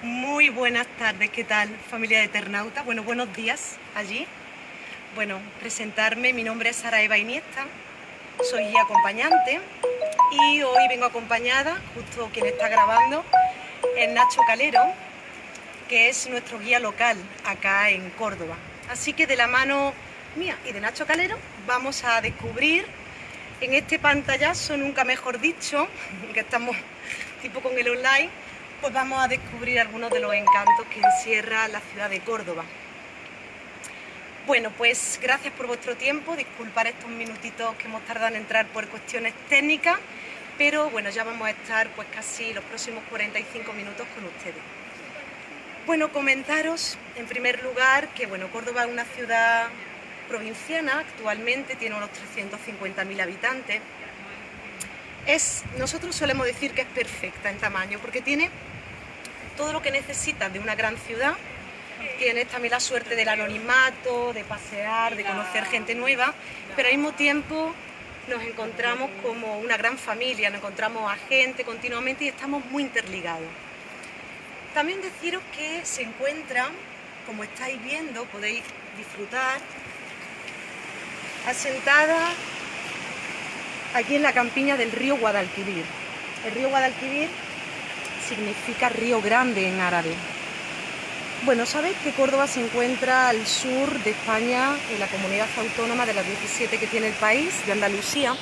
Muy buenas tardes, ¿qué tal, familia de Eternauta? Bueno, buenos días allí. Bueno, presentarme, mi nombre es Sara Eva Iniesta, soy guía acompañante y hoy vengo acompañada, justo quien está grabando, es Nacho Calero, que es nuestro guía local acá en Córdoba. Así que de la mano mía y de Nacho Calero vamos a descubrir en este pantallazo, nunca mejor dicho, que estamos tipo con el online, pues vamos a descubrir algunos de los encantos que encierra la ciudad de Córdoba. Bueno, pues gracias por vuestro tiempo, disculpar estos minutitos que hemos tardado en entrar por cuestiones técnicas, pero bueno, ya vamos a estar pues casi los próximos 45 minutos con ustedes. Bueno, comentaros en primer lugar que bueno, Córdoba es una ciudad provinciana, actualmente tiene unos 350.000 habitantes. Nosotros solemos decir que es perfecta en tamaño porque tiene todo lo que necesitas de una gran ciudad. Tienes también la suerte del anonimato, de pasear, de conocer gente nueva, pero al mismo tiempo nos encontramos como una gran familia, nos encontramos a gente continuamente y estamos muy interligados. También deciros que se encuentra, como estáis viendo, podéis disfrutar, asentada aquí en la campiña del río Guadalquivir. El río Guadalquivir significa río grande en árabe. Bueno, sabéis que Córdoba se encuentra al sur de España, en la comunidad autónoma de las 17 que tiene el país, de Andalucía,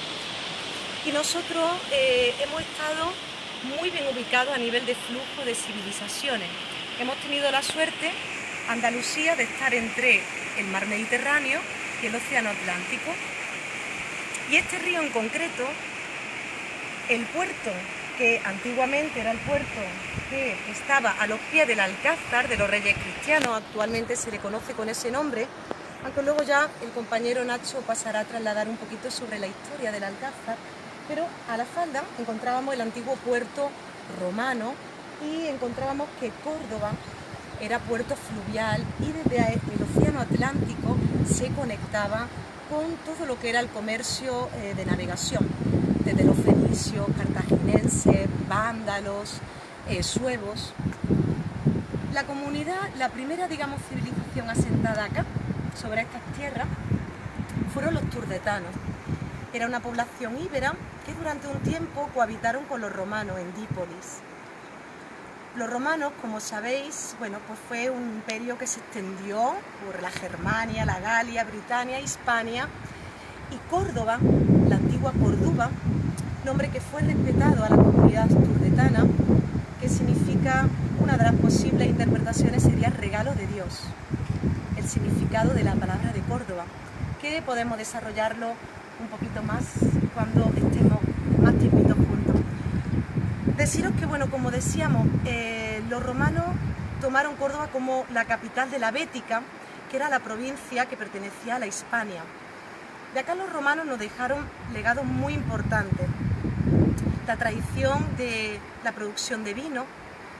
y nosotros hemos estado muy bien ubicados a nivel de flujo de civilizaciones. Hemos tenido la suerte, Andalucía, de estar entre el mar Mediterráneo y el océano Atlántico. Y este río en concreto, el puerto que antiguamente era el puerto que estaba a los pies del Alcázar de los Reyes Cristianos, actualmente se le conoce con ese nombre, aunque luego ya el compañero Nacho pasará a trasladar un poquito sobre la historia del Alcázar, pero a la falda encontrábamos el antiguo puerto romano y encontrábamos que Córdoba era puerto fluvial y desde el océano Atlántico se conectaba con todo lo que era el comercio de navegación, desde los fenicios, cartaginenses, vándalos, suevos. La comunidad, la primera, digamos, civilización asentada acá, sobre estas tierras, fueron los turdetanos. Era una población íbera que durante un tiempo cohabitaron con los romanos en Dípolis. Los romanos, como sabéis, bueno, pues fue un imperio que se extendió por la Germania, la Galia, Britania, Hispania y Córdoba, la antigua Córdoba, nombre que fue respetado a la comunidad turdetana, que significa, una de las posibles interpretaciones sería regalo de Dios, el significado de la palabra de Córdoba, que podemos desarrollarlo un poquito más cuando estemos más tiempitos juntos. Deciros que, bueno, como decíamos, los romanos tomaron Córdoba como la capital de la Bética, que era la provincia que pertenecía a la Hispania. De acá los romanos nos dejaron legados muy importantes. La tradición de la producción de vino,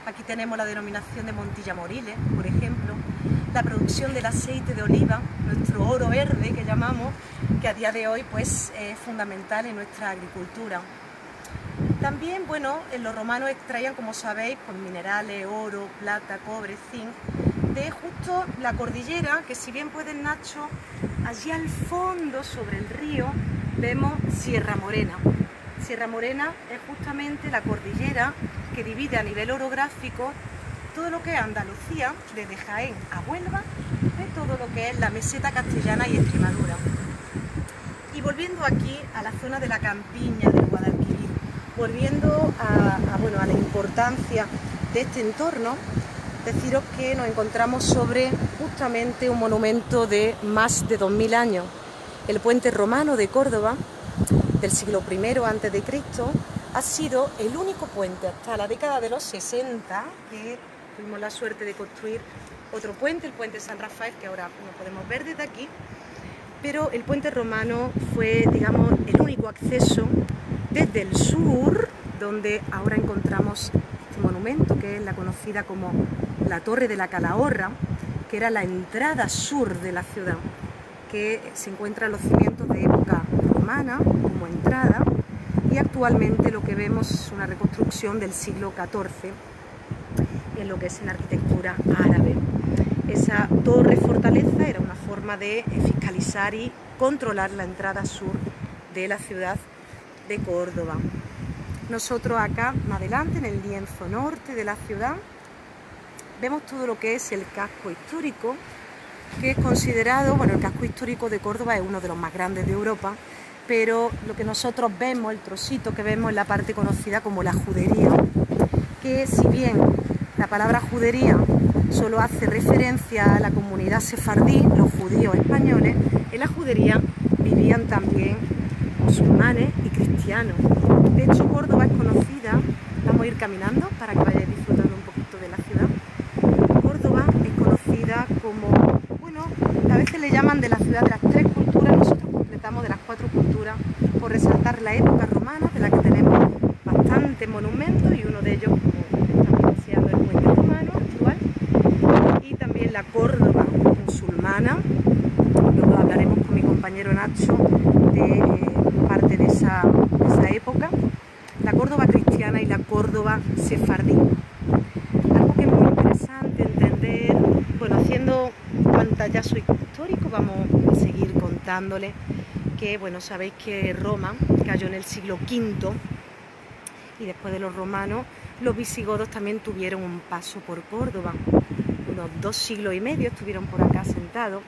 aquí tenemos la denominación de Montilla Moriles, por ejemplo, la producción del aceite de oliva, nuestro oro verde que llamamos, que a día de hoy pues, es fundamental en nuestra agricultura. También, bueno, los romanos extraían, como sabéis, pues, minerales, oro, plata, cobre, zinc, de justo la cordillera, que si bien pueden, Nacho, allí al fondo, sobre el río, vemos Sierra Morena. Sierra Morena es justamente la cordillera que divide a nivel orográfico todo lo que es Andalucía, desde Jaén a Huelva, de todo lo que es la meseta castellana y Extremadura. Y volviendo aquí a la zona de la campiña del Guadalquivir, volviendo a la importancia de este entorno, deciros que nos encontramos sobre justamente un monumento de más de 2000 años, el puente romano de Córdoba, del siglo I a.C., ha sido el único puente hasta la década de los 60, que tuvimos la suerte de construir otro puente, el puente San Rafael, que ahora no podemos ver desde aquí, pero el puente romano fue, digamos, el único acceso desde el sur, donde ahora encontramos este monumento, que es la conocida como la Torre de la Calahorra, que era la entrada sur de la ciudad, que se encuentra en los cimientos de época romana como entrada, y actualmente lo que vemos es una reconstrucción del siglo XIV y en lo que es en arquitectura árabe. Esa torre fortaleza era una forma de fiscalizar y controlar la entrada sur de la ciudad de Córdoba. Nosotros acá, más adelante, en el lienzo norte de la ciudad, vemos todo lo que es el casco histórico, que es considerado, bueno, el casco histórico de Córdoba es uno de los más grandes de Europa, pero lo que nosotros vemos, el trocito que vemos, es la parte conocida como la judería, que si bien la palabra judería solo hace referencia a la comunidad sefardí, los judíos españoles, en la judería vivían también musulmanes y cristianos. De hecho, Córdoba es conocida, vamos a ir caminando para que vayáis disfrutando un poquito de la ciudad. Córdoba es conocida como, bueno, a veces le llaman de la ciudad de las tres culturas, nosotros completamos de las cuatro culturas por resaltar la época romana, de la que tenemos bastantes monumentos y uno de ellos, como estamos paseando, el puente romano actual, y también la Córdoba musulmana. Luego hablaremos con mi compañero Nacho de parte de esa época, la Córdoba cristiana y la Córdoba sefardí. Algo que es muy interesante entender, bueno, haciendo un pantallazo histórico, vamos a seguir contándoles que, bueno, sabéis que Roma cayó en el siglo V y después de los romanos, los visigodos también tuvieron un paso por Córdoba. Unos 2 siglos y medio estuvieron por acá sentados,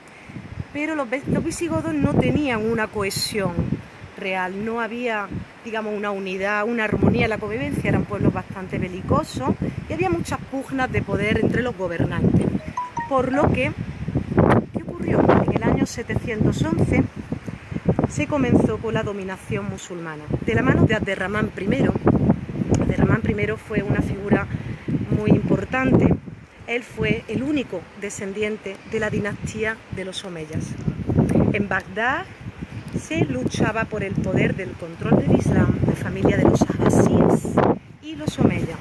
pero los visigodos no tenían una cohesión real, no había, digamos, una unidad, una armonía en la convivencia, eran pueblos bastante belicosos y había muchas pugnas de poder entre los gobernantes. Por lo que, ¿qué ocurrió? En el año 711 se comenzó con la dominación musulmana, de la mano de Abderramán I. Abderramán I fue una figura muy importante. Él fue el único descendiente de la dinastía de los omeyas. En Bagdad se luchaba por el poder del control del Islam, la familia de los abbasíes y los omeyas.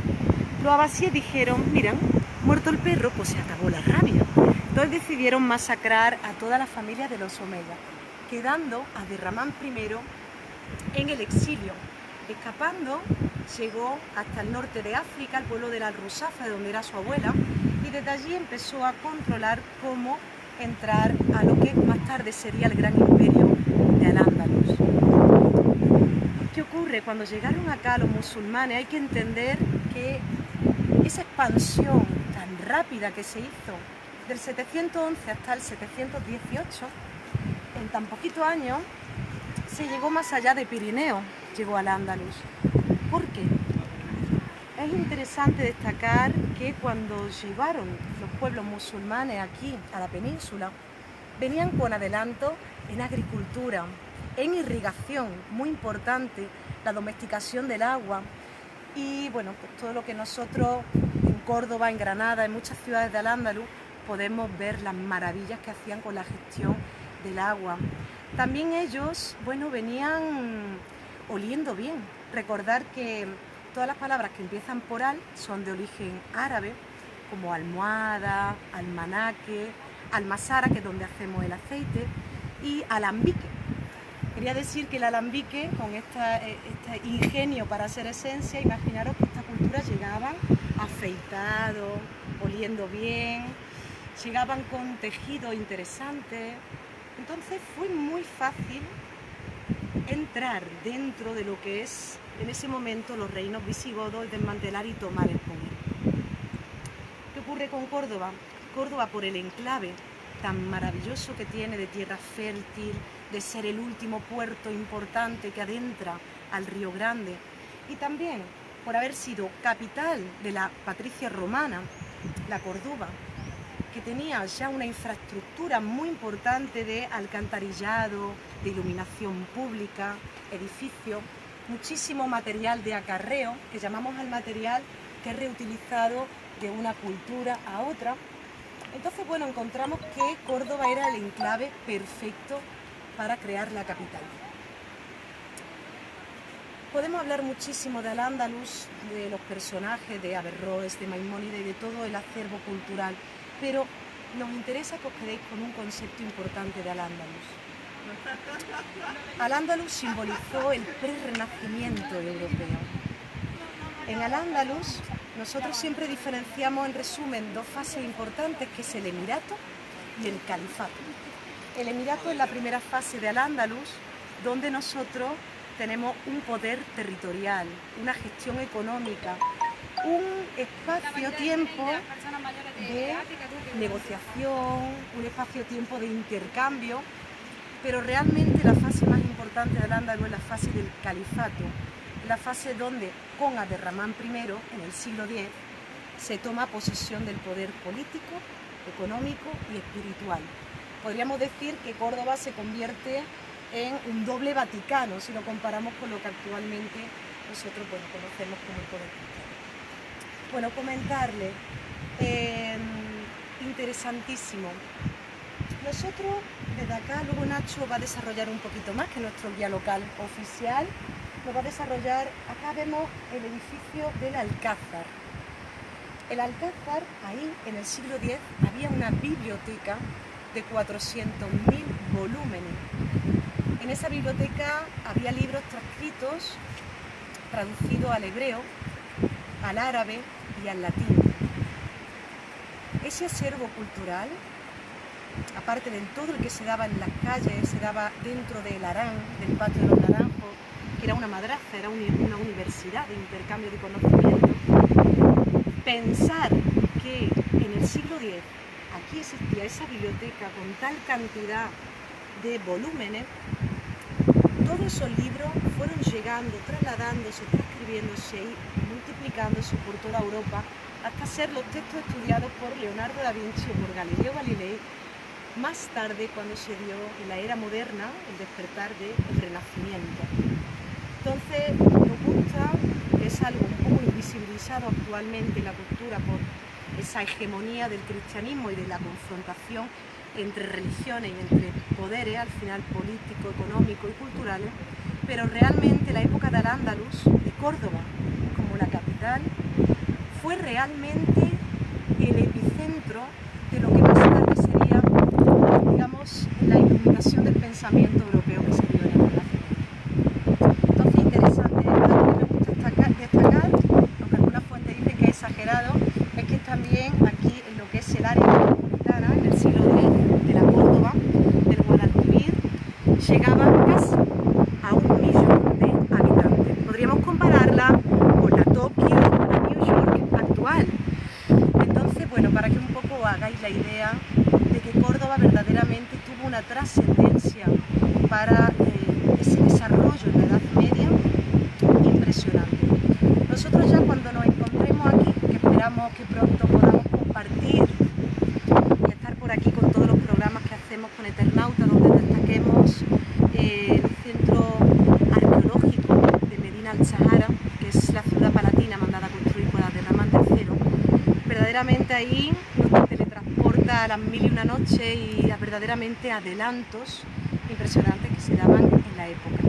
Los abbasíes dijeron, miren, muerto el perro, pues se acabó la rabia. Entonces decidieron masacrar a toda la familia de los omeyas, quedando a Abderramán I en el exilio. Escapando, llegó hasta el norte de África, al pueblo de la Rusafa, de donde era su abuela, y desde allí empezó a controlar cómo entrar a lo que más tarde sería el gran imperio de Al-Ándalus. ¿Qué ocurre? Cuando llegaron acá los musulmanes hay que entender que esa expansión tan rápida que se hizo del 711 hasta el 718, en tan poquitos años, se llegó más allá de Pirineo, llegó al Al-Ándalus. ¿Por qué? Es interesante destacar que cuando llegaron los pueblos musulmanes aquí a la península, venían con adelanto en agricultura, en irrigación, muy importante, la domesticación del agua y bueno, pues todo lo que nosotros en Córdoba, en Granada, en muchas ciudades de Al-Ándalus podemos ver las maravillas que hacían con la gestión del agua. También ellos, bueno, venían oliendo bien. Recordar que todas las palabras que empiezan por al son de origen árabe, como almohada, almanaque, almazara, que es donde hacemos el aceite, y alambique. Quería decir que el alambique, con este ingenio para hacer esencia, imaginaros que esta cultura llegaban afeitados, oliendo bien, llegaban con tejido interesante. Entonces fue muy fácil entrar dentro de lo que es en ese momento los reinos visigodos, desmantelar y tomar el poder. ¿Qué ocurre con Córdoba? Córdoba, por el enclave tan maravilloso que tiene de tierra fértil, de ser el último puerto importante que adentra al Río Grande, y también por haber sido capital de la Patricia romana, la Córdoba, que tenía ya una infraestructura muy importante de alcantarillado, de iluminación pública, edificios, muchísimo material de acarreo, que llamamos al material que es reutilizado de una cultura a otra. Entonces, bueno, encontramos que Córdoba era el enclave perfecto para crear la capital. Podemos hablar muchísimo de Al-Ándalus, de los personajes, de Averroes, de Maimónides y de todo el acervo cultural, pero nos interesa que os quedéis con un concepto importante de Al-Ándalus. Al-Ándalus simbolizó el prerrenacimiento europeo. En Al-Ándalus Nosotros siempre diferenciamos, en resumen, dos fases importantes, que es el emirato y el califato. El emirato es la primera fase de Al-Ándalus, donde nosotros tenemos un poder territorial, una gestión económica, un espacio-tiempo de negociación, un espacio-tiempo de intercambio, pero realmente la fase más importante de Al-Ándalus es la fase del califato, la fase donde con Abderramán I, en el siglo X, se toma posesión del poder político, económico y espiritual. Podríamos decir que Córdoba se convierte en un doble Vaticano, si lo comparamos con lo que actualmente nosotros conocemos como el poder cristiano. Bueno, comentarle, interesantísimo. Nosotros, desde acá, luego Nacho va a desarrollar un poquito más, que nuestro guía local oficial lo va a desarrollar. Acá vemos el edificio del Alcázar. El Alcázar, ahí en el siglo X, había una biblioteca de 400.000 volúmenes. En esa biblioteca había libros transcritos, traducidos al hebreo, al árabe y al latín. Ese acervo cultural, aparte de todo el que se daba en las calles, se daba dentro del Arán, del Patio de los Naranjos, que era una madraza, era una universidad de intercambio de conocimiento. Pensar que en el siglo X aquí existía esa biblioteca con tal cantidad de volúmenes, todos esos libros fueron llegando, trasladándose, transcribiéndose y multiplicándose por toda Europa hasta ser los textos estudiados por Leonardo da Vinci o por Galileo Galilei, más tarde cuando se dio en la era moderna el despertar del Renacimiento. Entonces nos gusta, es algo un poco invisibilizado actualmente en la cultura por esa hegemonía del cristianismo y de la confrontación entre religiones y entre poderes, al final político, económico y culturales, pero realmente la época de Al-Ándalus, de Córdoba como la capital, fue realmente el epicentro de lo que más tarde sería, digamos, la iluminación del pensamiento europeo que se dio en el Renacimiento. Entonces, interesante, algo que me gusta destacar, aunque algunas fuentes dicen que es exagerado, es que también aquí en lo que es el área metropolitana, en el siglo X, de la Córdoba, del Guadalquivir, llegaba casi a 1 millón de habitantes. Podríamos compararla con la Tokio o la New York actual. Entonces, bueno, para que un poco hagáis la idea de que Córdoba verdaderamente tuvo una trascendencia para ese desarrollo en la Edad Media impresionante. Nosotros ya cuando nos encontremos aquí, que esperamos que pronto podamos compartir y estar por aquí con todos los programas que hacemos con Eternauta, donde destaquemos el centro arqueológico de Medina al-Sahara, que es la ciudad palatina mandada a construir por Abderramán III. Verdaderamente ahí nos teletransporta a las 1001 noches y a verdaderamente adelantos impresionantes que se daban en la época.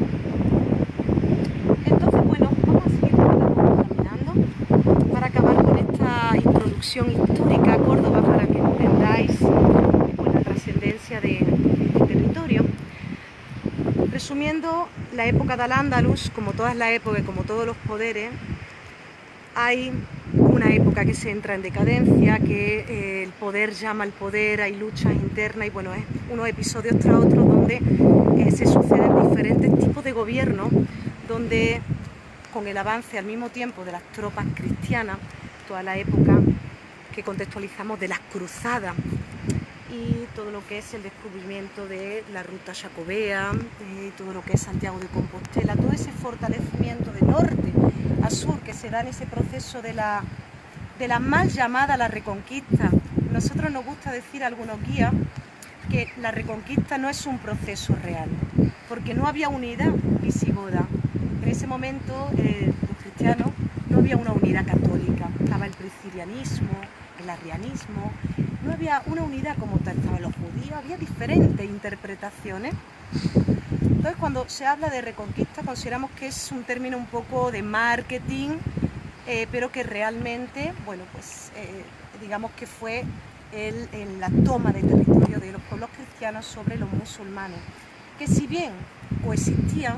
Entonces, bueno, vamos a seguir caminando para acabar con esta introducción histórica a Córdoba, para que entendáis pues, la trascendencia de este territorio. Resumiendo, la época de Al-Ándalus, como todas las épocas, como todos los poderes, hay una época que se entra en decadencia, que el poder llama al poder, hay luchas internas y bueno, es unos episodios tras otros donde se suceden diferentes tipos de gobierno, donde con el avance al mismo tiempo de las tropas cristianas, toda la época que contextualizamos de las cruzadas y todo lo que es el descubrimiento de la ruta jacobea, todo lo que es Santiago de Compostela, todo ese fortalecimiento de norte a sur que se da en ese proceso de la mal llamada la Reconquista. Nosotros nos gusta decir a algunos guías que la Reconquista no es un proceso real, porque no había unidad visigoda. En ese momento los cristianos no había una unidad católica, estaba el priscilianismo, el arrianismo, no había una unidad como tal, estaban los judíos, había diferentes interpretaciones. Entonces cuando se habla de Reconquista consideramos que es un término un poco de marketing, pero que realmente, bueno, pues digamos que fue en la toma de territorio de los pueblos cristianos sobre los musulmanes, que si bien coexistían,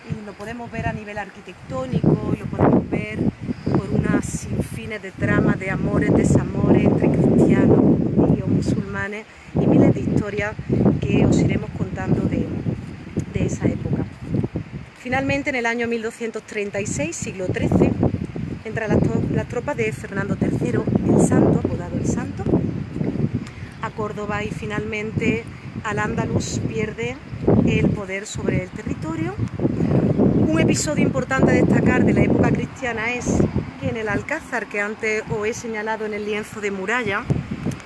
y lo podemos ver a nivel arquitectónico, y lo podemos ver por una sin fines de tramas, de amores, desamores entre cristianos, judíos, musulmanes y miles de historias que os iremos contando de esa época. Finalmente, en el año 1236, siglo XIII, entran las tropas de Fernando III, el Santo, apodado el Santo, a Córdoba, y finalmente Al-Ándalus pierde el poder sobre el territorio. Un episodio importante a destacar de la época cristiana es que en el Alcázar, que antes os he señalado en el lienzo de muralla,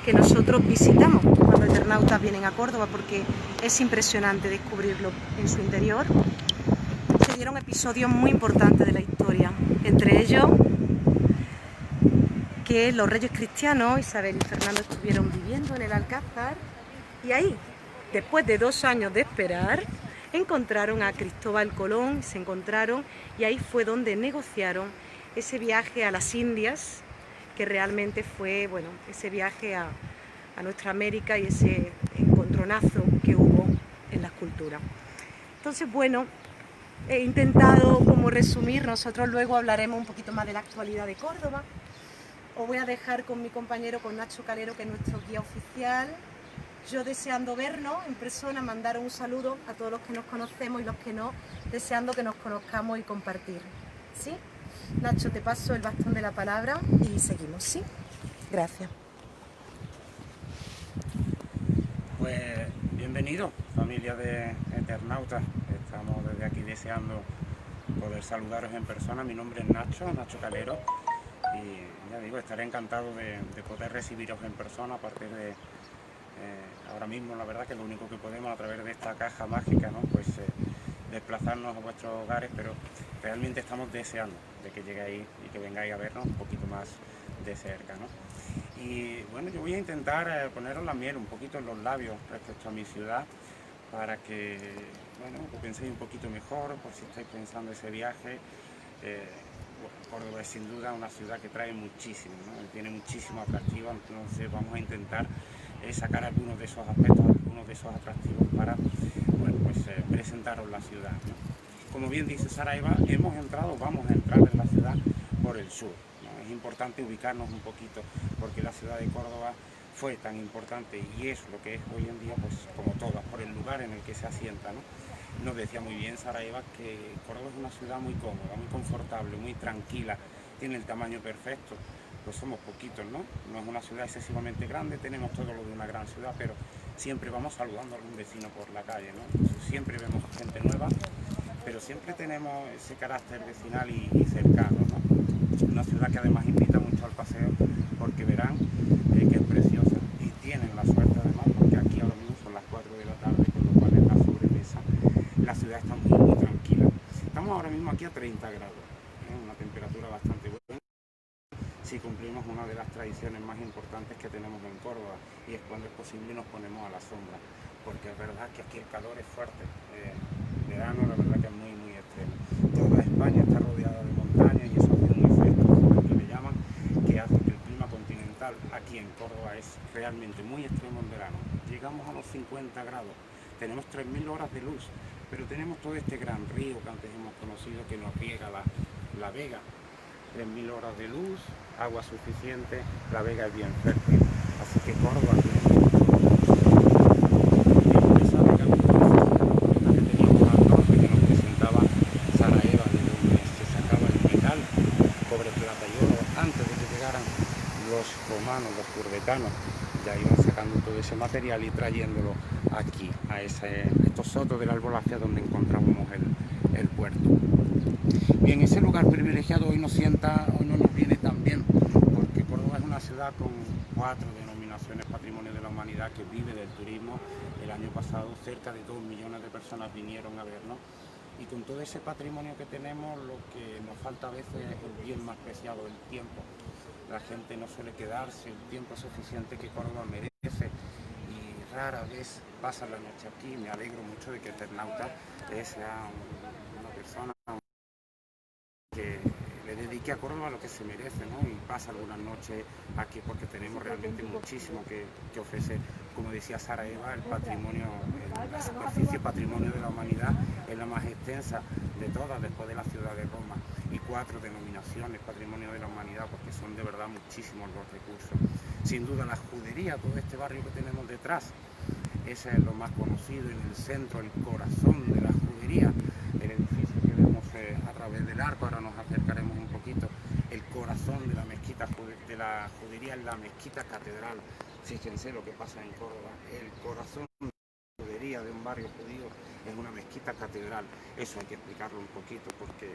que nosotros visitamos cuando eternautas vienen a Córdoba, porque es impresionante descubrirlo en su interior, se dieron episodios muy importantes de la historia, entre ellos que los reyes cristianos, Isabel y Fernando, estuvieron viviendo en el Alcázar, y ahí, después de 2 años de esperar, encontraron a Cristóbal Colón, se encontraron, y ahí fue donde negociaron ese viaje a las Indias, que realmente fue, bueno, ese viaje a nuestra América y ese encontronazo que hubo en las culturas. Entonces, bueno, he intentado como resumir, nosotros luego hablaremos un poquito más de la actualidad de Córdoba. Os voy a dejar con mi compañero, con Nacho Calero, que es nuestro guía oficial. Yo deseando vernos en persona, mandar un saludo a todos los que nos conocemos y los que no, deseando que nos conozcamos y compartir. ¿Sí? Nacho, te paso el bastón de la palabra y seguimos, ¿sí? Gracias. Pues bienvenido, familia de Eternautas. Estamos desde aquí deseando poder saludaros en persona. Mi nombre es Nacho Calero, y ya digo, estaré encantado de poder recibiros en persona a partir de ahora mismo. La verdad que lo único que podemos, a través de esta caja mágica, ¿no? Pues desplazarnos a vuestros hogares, pero realmente estamos deseando de que lleguéis y que vengáis a vernos un poquito más de cerca, ¿no? Y bueno, yo voy a intentar poneros la miel un poquito en los labios respecto a mi ciudad, para que, bueno, lo penséis un poquito mejor, por si estáis pensando ese viaje. Bueno, Córdoba es sin duda una ciudad que trae muchísimo, ¿no? Tiene muchísimo atractivo, entonces vamos a intentar sacar algunos de esos aspectos, algunos de esos atractivos para, bueno, pues presentaros la ciudad, ¿no? Como bien dice Sara Eva, vamos a entrar en la ciudad por el sur, ¿no? Es importante ubicarnos un poquito, porque la ciudad de Córdoba fue tan importante y es lo que es hoy en día, pues como todas, por el lugar en el que se asienta, ¿no? Nos decía muy bien Sara Eva que Córdoba es una ciudad muy cómoda, muy confortable, muy tranquila, tiene el tamaño perfecto. Pues somos poquitos, ¿no? No es una ciudad excesivamente grande, tenemos todo lo de una gran ciudad, pero siempre vamos saludando a algún vecino por la calle, ¿no? Entonces, siempre vemos gente nueva, pero siempre tenemos ese carácter vecinal y cercano, ¿no? Una ciudad que además invita mucho al paseo, porque verán que es preciosa, y tienen la suerte además, porque aquí ahora mismo son las 4 de la tarde, con lo cual en la sobremesa la ciudad está muy tranquila. Estamos ahora mismo aquí a 30 grados, una temperatura bastante buena. Si cumplimos una de las tradiciones más importantes que tenemos en Córdoba, y es cuando es posible nos ponemos a la sombra, porque es verdad que aquí el calor es fuerte. Verano la verdad que es muy extremo. Toda España está rodeada de montañas y eso hace un efecto que le llaman, que hace que el clima continental aquí en Córdoba es realmente muy extremo en verano. Llegamos a los 50 grados, tenemos 3000 horas de luz, pero tenemos todo este gran río que antes hemos conocido, que nos riega la Vega. 3000 horas de luz, agua suficiente, la Vega es bien fértil, así que Córdoba tiene esa Vega que teníamos al norte, que nos presentaba Sara Eva, de donde se sacaba el metal, cobre, plata y oro, antes de que llegaran los romanos, los curvetanos. Ya iban sacando todo ese material y trayéndolo aquí, a estos sotos del Albolacía, donde encontramos el puerto. Bien, ese lugar privilegiado hoy no nos viene tan bien, porque Córdoba es una ciudad con 4 denominaciones Patrimonio de la Humanidad, que vive del turismo. El año pasado cerca de 2 millones de personas vinieron a vernos, y con todo ese patrimonio que tenemos, lo que nos falta a veces es el bien más preciado, el tiempo. La gente no suele quedarse el tiempo suficiente que Córdoba merece, y rara vez pasa la noche aquí. Me alegro mucho de que Eternauta sea una persona que le dedique a Córdoba lo que se merece, ¿no? Y pasa algunas noches aquí, porque tenemos realmente muchísimo que ofrecer. Como decía Sara Eva, el patrimonio, la superficie patrimonio de la humanidad es la más extensa de todas, después de la ciudad de Roma. Y 4 denominaciones Patrimonio de la Humanidad, porque son de verdad muchísimos los recursos. Sin duda la judería, todo este barrio que tenemos detrás, ese es lo más conocido, en el centro, el corazón de la judería, el edificio que vemos a través del arco. Ahora nos acercaremos un poquito. El corazón de la mezquita, de la judería, es la mezquita catedral. Fíjense lo que pasa en Córdoba, el corazón de un barrio judío es una mezquita catedral. Eso hay que explicarlo un poquito porque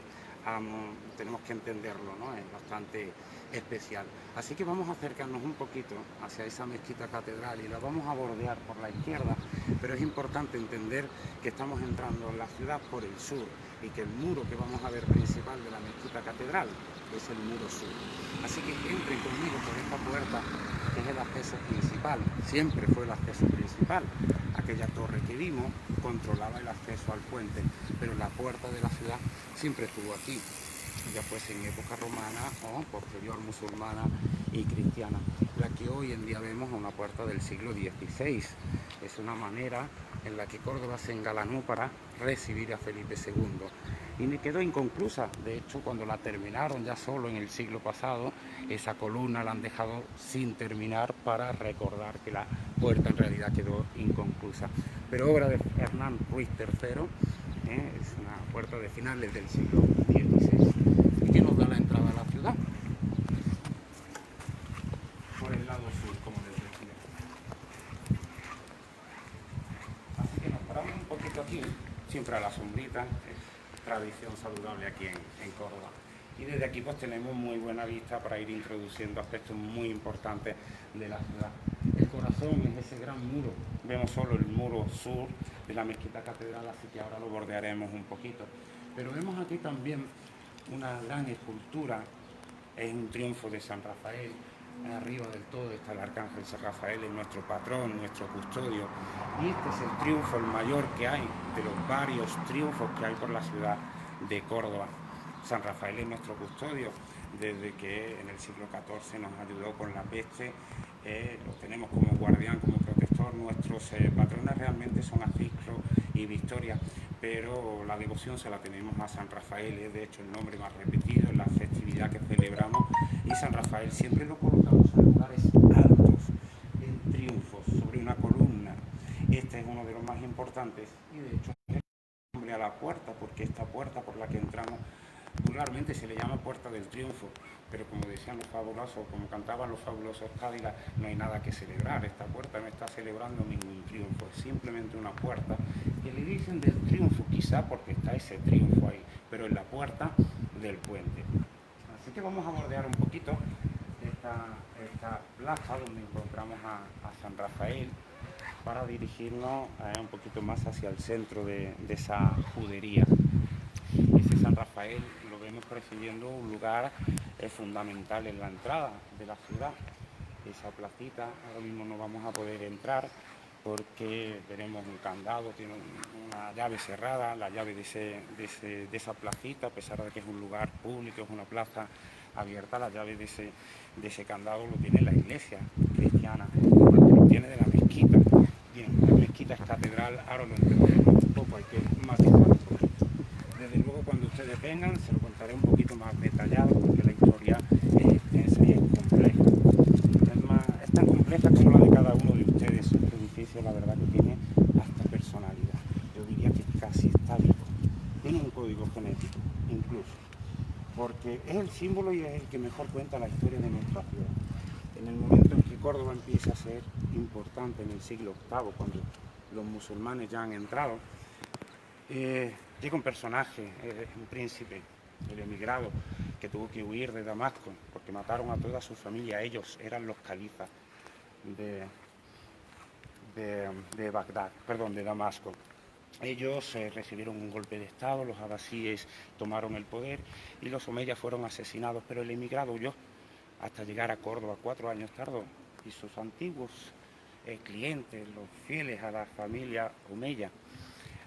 tenemos que entenderlo, ¿no? Es bastante especial. Así que vamos a acercarnos un poquito hacia esa mezquita catedral y la vamos a bordear por la izquierda, pero es importante entender que estamos entrando en la ciudad por el sur y que el muro que vamos a ver principal de la mezquita catedral es el muro sur. Así que entren conmigo por esta puerta, que es el acceso principal, siempre fue el acceso principal. Aquella torre que vimos controlaba el acceso al puente, pero la puerta de la ciudad siempre estuvo aquí, ya fuese en época romana o posterior musulmana y cristiana. La que hoy en día vemos es una puerta del siglo XVI. Es una manera en la que Córdoba se engalanó para recibir a Felipe II. Y me quedó inconclusa. De hecho, cuando la terminaron ya solo en el siglo pasado, esa columna la han dejado sin terminar para recordar que la puerta en realidad quedó inconclusa. Pero obra de Hernán Ruiz III, es una puerta de finales del siglo XVI. ¿Y qué nos da la entrada a la ciudad? Por el lado sur, como les decía. Así que nos paramos un poquito aquí, siempre a la sombrita. Tradición saludable aquí en Córdoba. Y desde aquí pues tenemos muy buena vista para ir introduciendo aspectos muy importantes de la ciudad. El corazón es ese gran muro. Vemos solo el muro sur de la mezquita catedral, así que ahora lo bordearemos un poquito. Pero vemos aquí también una gran escultura, es un triunfo de San Rafael. Arriba del todo está el arcángel San Rafael, es nuestro patrón, nuestro custodio. Y este es el triunfo, el mayor que hay, de los varios triunfos que hay por la ciudad de Córdoba. San Rafael es nuestro custodio, desde que en el siglo XIV nos ayudó con la peste, lo tenemos como guardián, como protector. Nuestros patrones realmente son Aciclo y Victoria, pero la devoción se la tenemos a San Rafael, es de hecho el nombre más repetido en la festividad que celebramos, y San Rafael siempre lo colocamos en lugares altos, en triunfos, sobre una columna. Este es uno de los más importantes y de hecho es el nombre a la puerta, porque esta puerta por la que entramos vulgarmente se le llama Puerta del Triunfo, pero como decían los fabulosos, como cantaban los fabulosos Cádiz, no hay nada que celebrar. Esta puerta no está celebrando ningún triunfo, es simplemente una puerta que le dicen del triunfo, quizá porque está ese triunfo ahí, pero es la puerta del puente. Así que vamos a bordear un poquito esta plaza donde encontramos a San Rafael para dirigirnos un poquito más hacia el centro de esa judería. Ese San Rafael lo vemos presidiendo un lugar fundamental en la entrada de la ciudad. Esa placita, ahora mismo no vamos a poder entrar porque tenemos un candado, tiene una llave cerrada, la llave de esa placita, a pesar de que es un lugar público, es una plaza abierta, la llave de ese candado lo tiene la iglesia cristiana, lo tiene de la mezquita. Bien, la mezquita es catedral, ahora lo entenderemos un poco, hay que matizar un poquito. Desde luego cuando ustedes vengan se lo contaré un poquito más detallado porque la historia es extensa y es compleja. Es tan compleja como la de cada uno de ustedes. Este edificio la verdad que tiene hasta personalidad. Yo diría que casi está vivo. Tiene un código genético, incluso. Porque es el símbolo y es el que mejor cuenta la historia de nuestra ciudad. En el momento en que Córdoba empieza a ser importante en el siglo VIII, cuando los musulmanes ya han entrado, llega un personaje, un príncipe, el emigrado, que tuvo que huir de Damasco porque mataron a toda su familia. Ellos eran los califas de Bagdad, perdón, de Damasco. Ellos recibieron un golpe de estado, los abasíes tomaron el poder y los omeyas fueron asesinados, pero el emigrado huyó hasta llegar a Córdoba. 4 años tardó y sus antiguos clientes, los fieles a la familia omeya,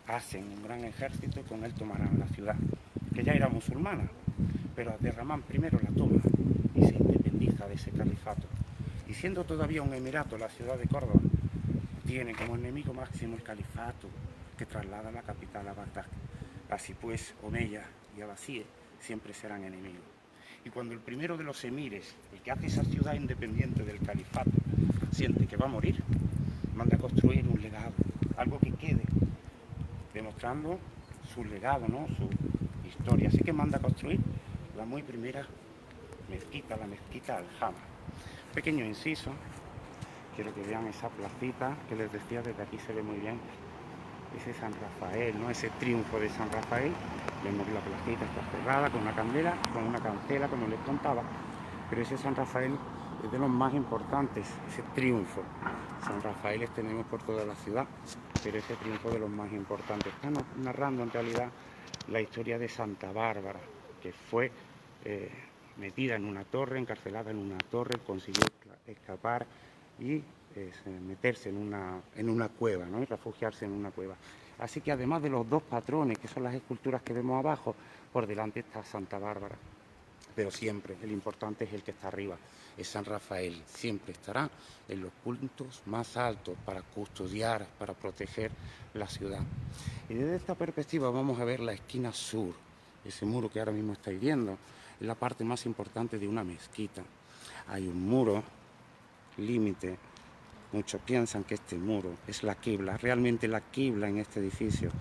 hacen un gran ejército y con él tomarán la ciudad, que ya era musulmana, pero Abderramán primero la toma y se independiza de ese califato. Y siendo todavía un emirato, la ciudad de Córdoba tiene como enemigo máximo el califato, que traslada la capital a Bagdad. Así pues, omeya y abasíes siempre serán enemigos. Y cuando el primero de los emires, el que hace esa ciudad independiente del califato, siente que va a morir, manda a construir un legado, algo que quede, demostrando su legado, ¿no? Su historia. Así que manda a construir la muy primera mezquita, la mezquita Al-Jama. Pequeño inciso, quiero que vean esa placita que les decía, desde aquí se ve muy bien ese San Rafael, ¿no? Ese triunfo de San Rafael. Vemos que la placita está cerrada con una candela, con una cancela, como les contaba, pero ese San Rafael es de los más importantes, ese triunfo. San Rafaeles tenemos por toda la ciudad, pero ese triunfo de los más importantes. Está narrando en realidad la historia de Santa Bárbara, que fue metida en una torre, encarcelada en una torre, consiguió escapar y meterse en una cueva, ¿no? Y refugiarse en una cueva. Así que además de los dos patrones, que son las esculturas que vemos abajo, por delante está Santa Bárbara. Pero siempre el importante es el que está arriba, es San Rafael. Siempre estará en los puntos más altos para custodiar, para proteger la ciudad. Y desde esta perspectiva vamos a ver la esquina sur, ese muro que ahora mismo estáis viendo, es la parte más importante de una mezquita. Hay un muro límite. Muchos piensan que este muro es la quibla. Realmente la quibla en este edificio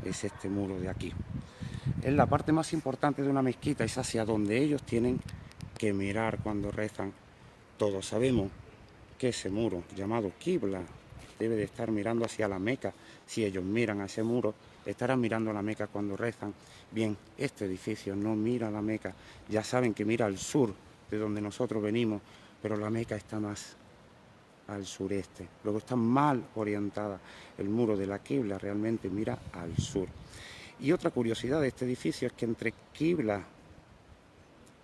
es este muro de aquí. Es la parte más importante de una mezquita, es hacia donde ellos tienen que mirar cuando rezan. Todos sabemos que ese muro, llamado quibla, debe de estar mirando hacia la Meca. Si ellos miran a ese muro, estarán mirando a la Meca cuando rezan. Bien, este edificio no mira a la Meca. Ya saben que mira al sur, de donde nosotros venimos, pero la Meca está más al sureste. Luego está mal orientada. El muro de la quibla realmente mira al sur. Y otra curiosidad de este edificio es que entre quibla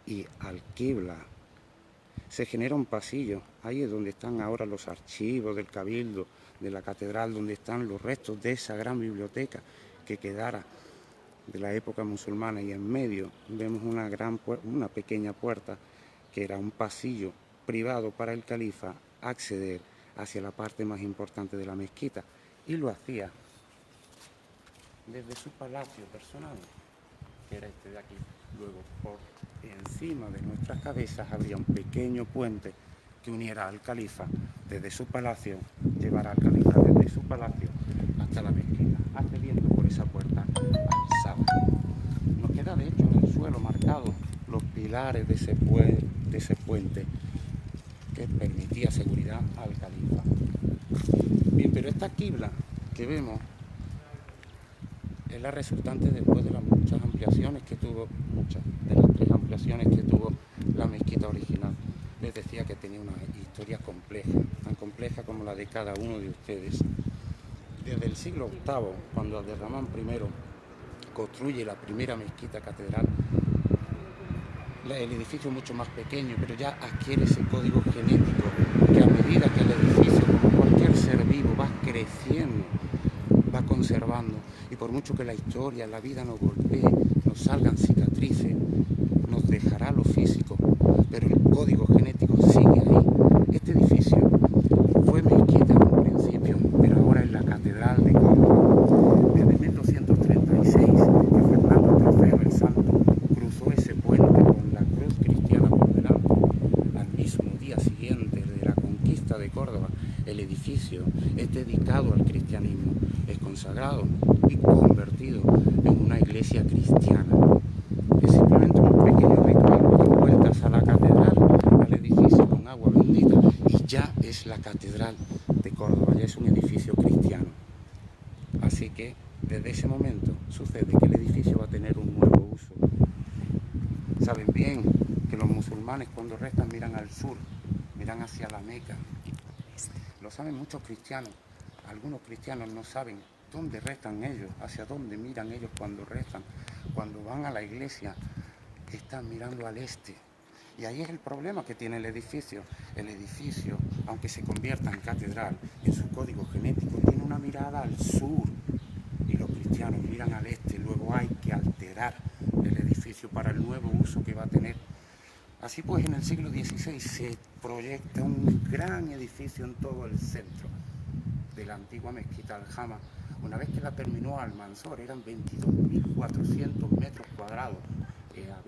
y alquibla se genera un pasillo. Ahí es donde están ahora los archivos del Cabildo, de la catedral, donde están los restos de esa gran biblioteca que quedara de la época musulmana. Y en medio vemos una pequeña puerta que era un pasillo privado para el califa acceder hacia la parte más importante de la mezquita, y lo hacía desde su palacio personal, que era este de aquí. Luego, por encima de nuestras cabezas habría un pequeño puente que uniera al califa desde su palacio, llevará al califa desde su palacio hasta la mezquita, accediendo por esa puerta al sábado. Nos queda de hecho en el suelo marcado los pilares de ese puente que permitía seguridad al califa. Bien, pero esta quibla que vemos es la resultante después de las muchas ampliaciones que tuvo, de las 3 ampliaciones que tuvo la mezquita original. Les decía que tenía una historia compleja, tan compleja como la de cada uno de ustedes. Desde el siglo VIII, cuando Abderramán I construye la primera mezquita catedral, el edificio es mucho más pequeño, pero ya adquiere ese código genético que a medida que el edificio, como cualquier ser vivo, va creciendo, va conservando. Y por mucho que la historia, la vida nos golpee, nos salgan cicatrices, nos dejará lo físico, pero el código genético sigue ahí. Este edificio fue mezquita en un principio, pero ahora es la catedral de Córdoba. Desde 1236, que Fernando III el Santo cruzó ese puente con la cruz cristiana por delante. Al mismo día siguiente de la conquista de Córdoba, el edificio es dedicado al cristianismo, es consagrado y convertido en una iglesia cristiana. Es simplemente un pequeño ritual, 4 vueltas a la catedral, al edificio con agua bendita, y ya es la catedral de Córdoba, ya es un edificio cristiano. Así que desde ese momento sucede que el edificio va a tener un nuevo uso. Saben bien que los musulmanes cuando rezan miran al sur, miran hacia la Meca. Lo saben muchos cristianos. Algunos cristianos no saben dónde rezan ellos, hacia dónde miran ellos cuando rezan. Cuando van a la iglesia, están mirando al este. Y ahí es el problema que tiene el edificio. El edificio, aunque se convierta en catedral, en su código genético tiene una mirada al sur. Y los cristianos miran al este. Luego hay que alterar el edificio para el nuevo uso que va a tener. Así pues, en el siglo XVI se proyecta un gran edificio en todo el centro de la antigua mezquita Al-Jama. Una vez que la terminó Almanzor, eran 22.400 metros cuadrados.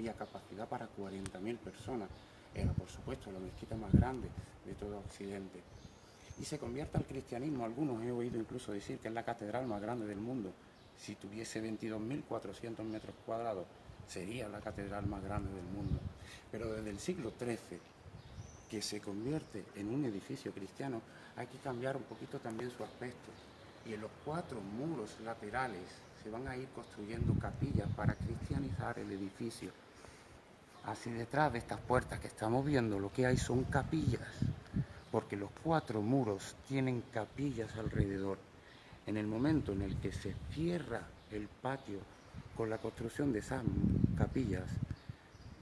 había capacidad para 40.000 personas. Era, por supuesto, la mezquita más grande de todo Occidente. Y se convierte al cristianismo, algunos he oído incluso decir que es la catedral más grande del mundo. Si tuviese 22.400 metros cuadrados, sería la catedral más grande del mundo. Pero desde el siglo XIII, que se convierte en un edificio cristiano, hay que cambiar un poquito también su aspecto. Y en los 4 muros laterales se van a ir construyendo capillas para cristianizar el edificio. Así detrás de estas puertas que estamos viendo, lo que hay son capillas, porque los 4 muros tienen capillas alrededor. En el momento en el que se cierra el patio con la construcción de esas capillas,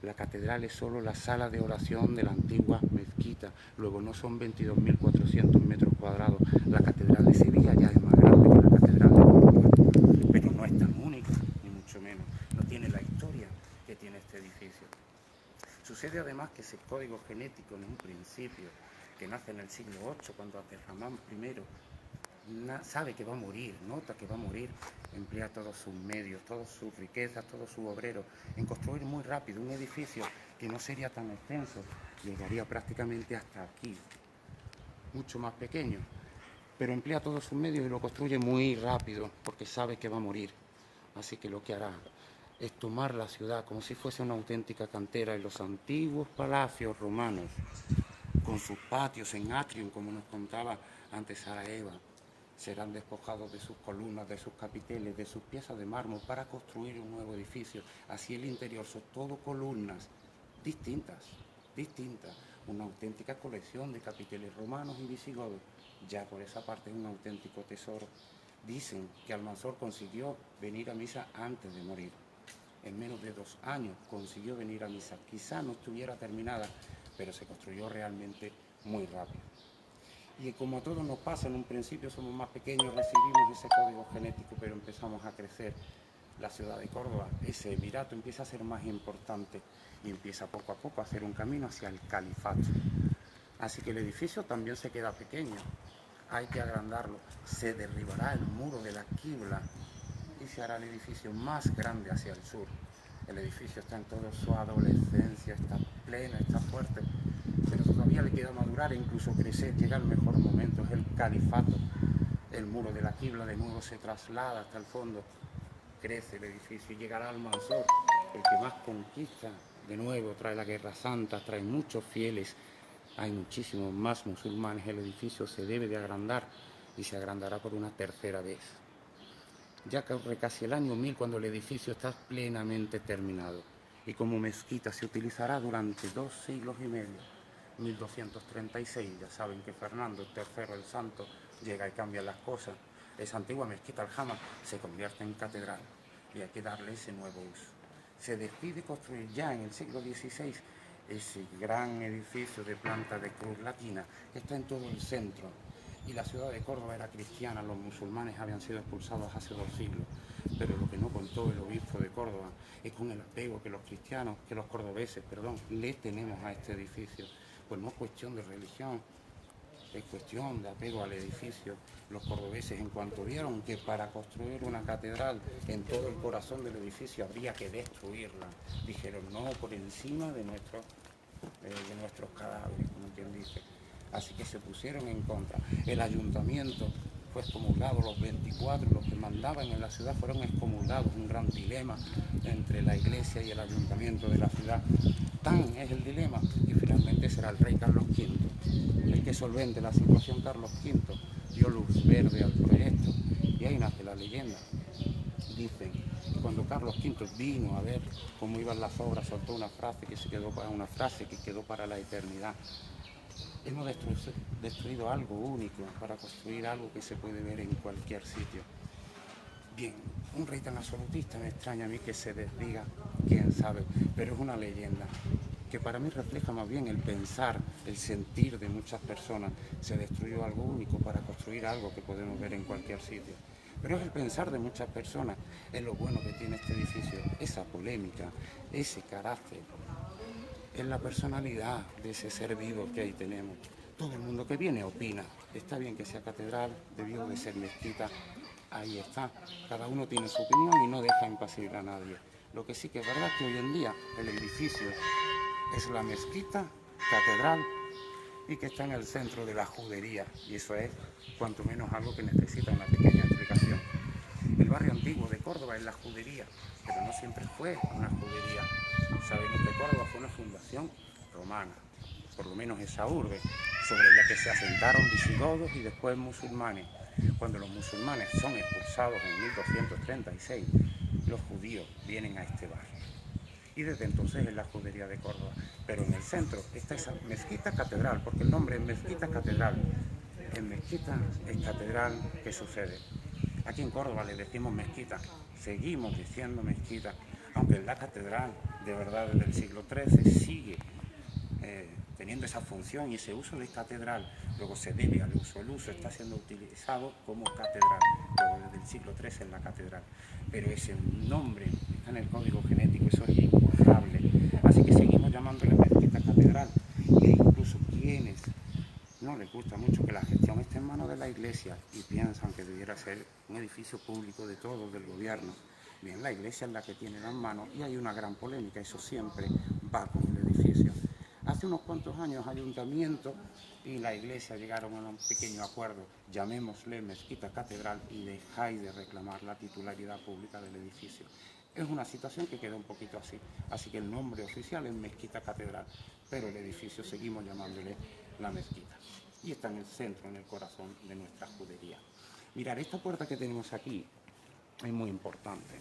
la catedral es solo la sala de oración de la antigua mezquita. Luego no son 22.400 metros cuadrados. La catedral de Sevilla ya es más grande que la catedral de Córdoba, pero no es tan única, ni mucho menos. No tiene la historia que tiene este edificio. Sucede además que ese código genético en un principio, que nace en el siglo VIII, cuando Abderramán I sabe que va a morir, nota que va a morir, emplea todos sus medios, todas sus riquezas, todos sus obreros en construir muy rápido un edificio que no sería tan extenso, llegaría prácticamente hasta aquí, mucho más pequeño, pero emplea todos sus medios y lo construye muy rápido porque sabe que va a morir. Así que lo que hará es tomar la ciudad como si fuese una auténtica cantera en los antiguos palacios romanos, con sus patios en atrium, como nos contaba antes Sara Eva. Serán despojados de sus columnas, de sus capiteles, de sus piezas de mármol para construir un nuevo edificio. Así el interior son todo columnas distintas, una auténtica colección de capiteles romanos y visigodos. Ya por esa parte es un auténtico tesoro. Dicen que Almanzor consiguió venir a misa antes de morir. En menos de 2 años consiguió venir a misa. Quizá no estuviera terminada, pero se construyó realmente muy rápido. Y como a todos nos pasa, en un principio somos más pequeños, recibimos ese código genético, pero empezamos a crecer. La ciudad de Córdoba, ese emirato, empieza a ser más importante y empieza poco a poco a hacer un camino hacia el califato. Así que el edificio también se queda pequeño, hay que agrandarlo. Se derribará el muro de la Qibla y se hará el edificio más grande hacia el sur. El edificio está en toda su adolescencia, está pleno, está fuerte, pero todavía le queda madurar e incluso crecer. Llega el mejor momento, es el califato. El muro de la Qibla de nuevo se traslada hasta el fondo, crece el edificio y llegará Almanzor, el que más conquista. De nuevo trae la Guerra Santa, trae muchos fieles, hay muchísimos más musulmanes. El edificio se debe de agrandar y se agrandará por una tercera vez. Ya corre casi el año 1000 cuando el edificio está plenamente terminado y como mezquita se utilizará durante 2 siglos y medio. 1236, ya saben que Fernando III el Santo llega y cambia las cosas. Esa antigua mezquita Aljama se convierte en catedral y hay que darle ese nuevo uso. Se decide construir ya en el siglo XVI ese gran edificio de planta de cruz latina que está en todo el centro. Y la ciudad de Córdoba era cristiana, los musulmanes habían sido expulsados hace 2 siglos. Pero lo que no contó el obispo de Córdoba es con el apego que los cordobeses, le tenemos a este edificio. Pues no es cuestión de religión, es cuestión de apego al edificio. Los cordobeses, en cuanto vieron que para construir una catedral en todo el corazón del edificio habría que destruirla, dijeron no por encima de nuestros cadáveres, como quien dice. Así que se pusieron en contra. El ayuntamiento fue excomulgado, los 24, los que mandaban en la ciudad fueron excomulgados, un gran dilema entre la iglesia y el ayuntamiento de la ciudad. Tan es el dilema y finalmente será el rey Carlos V el que solvente la situación. Carlos V dio luz verde al proyecto y ahí nace la leyenda. Dicen que cuando Carlos V vino a ver cómo iban las obras, soltó una frase que quedó para la eternidad. Hemos destruido algo único para construir algo que se puede ver en cualquier sitio. Bien, un rey tan absolutista me extraña a mí que se desdiga, quién sabe, pero es una leyenda que para mí refleja más bien el pensar, el sentir de muchas personas. Se destruyó algo único para construir algo que podemos ver en cualquier sitio. Pero es el pensar de muchas personas, es lo bueno que tiene este edificio, esa polémica, ese carácter. Es la personalidad de ese ser vivo que ahí tenemos. Todo el mundo que viene opina. Está bien que sea catedral, debió de ser mezquita. Ahí está. Cada uno tiene su opinión y no deja impasible a nadie. Lo que sí que es verdad es que hoy en día el edificio es la mezquita, catedral, y que está en el centro de la judería, y eso es cuanto menos algo que necesita una pequeña explicación. El barrio antiguo de Córdoba es la judería, pero no siempre fue una judería. Sabemos que Córdoba fue una fundación romana, por lo menos esa urbe, sobre la que se asentaron visigodos y después musulmanes. Cuando los musulmanes son expulsados en 1236, los judíos vienen a este barrio. Y desde entonces es la judería de Córdoba. Pero en el centro está esa mezquita catedral, porque el nombre es mezquita catedral. En mezquita es catedral, ¿qué sucede? Aquí en Córdoba le decimos mezquita, seguimos diciendo mezquita, aunque la catedral, de verdad, desde el siglo XIII sigue teniendo esa función y ese uso de catedral. Luego se debe al uso, el uso está siendo utilizado como catedral, luego desde el siglo XIII en la catedral, pero ese nombre está en el código genético, eso es imborrable, así que seguimos llamándole mezquita catedral, y hay incluso quienes no les gusta mucho que la gestión esté en manos de la iglesia y piensan que debiera ser un edificio público de todos, del gobierno. Bien, la iglesia es la que tiene las manos y hay una gran polémica, eso siempre va con el edificio. Hace unos cuantos años ayuntamiento y la iglesia llegaron a un pequeño acuerdo, llamémosle mezquita catedral y dejáis de reclamar la titularidad pública del edificio. Es una situación que queda un poquito así que el nombre oficial es mezquita catedral, pero el edificio seguimos llamándole la mezquita. Y está en el centro, en el corazón de nuestra judería. Mirad, esta puerta que tenemos aquí es muy importante.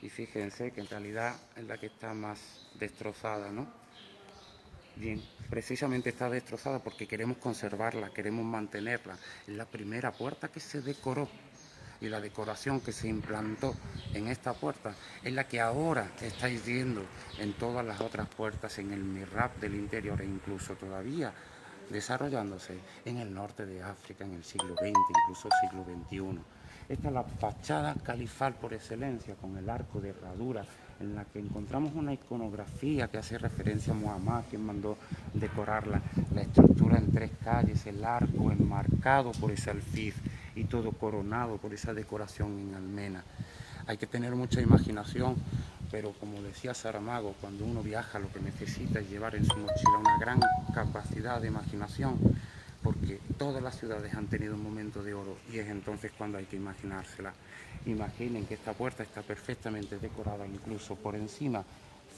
Y fíjense que en realidad es la que está más destrozada, ¿no? Bien, precisamente está destrozada porque queremos conservarla, queremos mantenerla. Es la primera puerta que se decoró y la decoración que se implantó en esta puerta es la que ahora estáis viendo en todas las otras puertas, en el mihrab del interior e incluso todavía desarrollándose en el norte de África en el siglo XX, incluso siglo XXI. Esta es la fachada califal por excelencia, con el arco de herradura, en la que encontramos una iconografía que hace referencia a Muhammad, quien mandó decorarla, la estructura en 3 calles, el arco enmarcado por ese alfiz y todo coronado por esa decoración en almena. Hay que tener mucha imaginación, pero como decía Saramago, cuando uno viaja lo que necesita es llevar en su mochila una gran capacidad de imaginación, porque todas las ciudades han tenido un momento de oro y es entonces cuando hay que imaginársela. Imaginen que esta puerta está perfectamente decorada, incluso por encima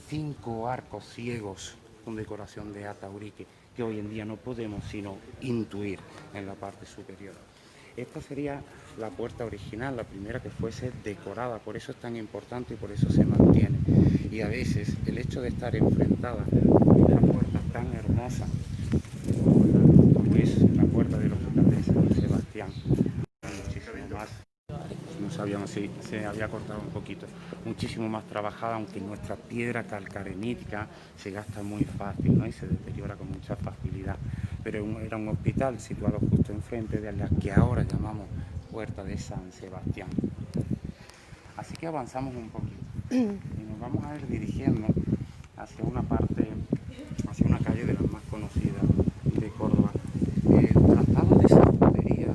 5 arcos ciegos con decoración de ataurique, que hoy en día no podemos sino intuir en la parte superior. Esta sería la puerta original, la primera que fuese decorada, por eso es tan importante y por eso se mantiene. Y a veces el hecho de estar enfrentada con esta puerta tan hermosa, como es la puerta del Hospital de San Sebastián, muchísimo más, no sabíamos si se había cortado un poquito, muchísimo más trabajada, aunque nuestra piedra calcarenítica se gasta muy fácil, ¿no? Y se deteriora con mucha facilidad. Pero era un hospital situado justo enfrente de la que ahora llamamos Puerta de San Sebastián. Así que avanzamos un poquito y nos vamos a ir dirigiendo hacia una parte, hacia una calle de las más conocidas de Córdoba. El tratado de esa judería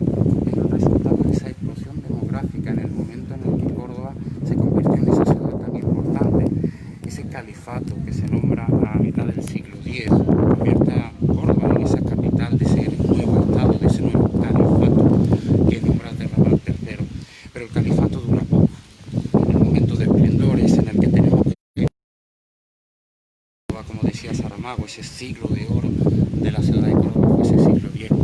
es el resultado de esa explosión demográfica en el momento en el que Córdoba se convirtió en esa ciudad tan importante, ese califato que se nombra a mitad del siglo X, convierte a Córdoba en esa capital de ese nuevo estado, de ese nuevo califato que nombra Terrabal III. Pero el califato dura poco. El momento de esplendor es en el que tenemos que, como decía Saramago, ese siglo de oro de la ciudad de Córdoba, ese siglo viejo.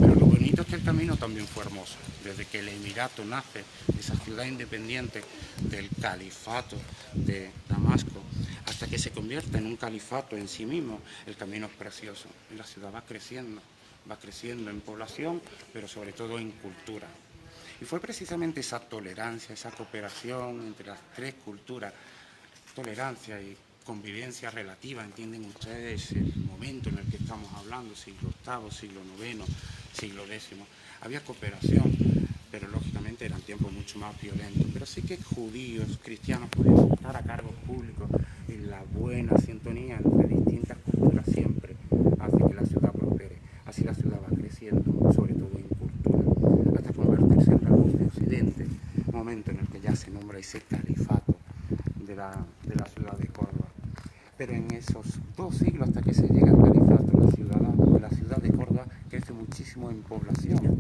Pero lo bonito es que el camino también fue hermoso. Desde que el Emirato nace, esa ciudad independiente del califato de Damasco, hasta que se convierte en un califato en sí mismo, el camino es precioso. Y la ciudad va creciendo en población, pero sobre todo en cultura. Y fue precisamente esa tolerancia, esa cooperación entre las 3 culturas, tolerancia y convivencia relativa, entienden ustedes el momento en el que estamos hablando, siglo VIII, siglo IX, siglo X. Había cooperación, pero lógicamente eran tiempos mucho más violentos. Pero sí que judíos, cristianos podían estar a cargos públicos y la buena sintonía entre distintas culturas siempre hace que la ciudad prospere. Así la ciudad va creciendo, sobre todo en cultura, hasta convertirse en la luz de Occidente, momento en el que ya se nombra ese califato de de la ciudad de Córdoba. Pero en esos 2 siglos, hasta que se llega al califato, la ciudad de Córdoba crece muchísimo en población.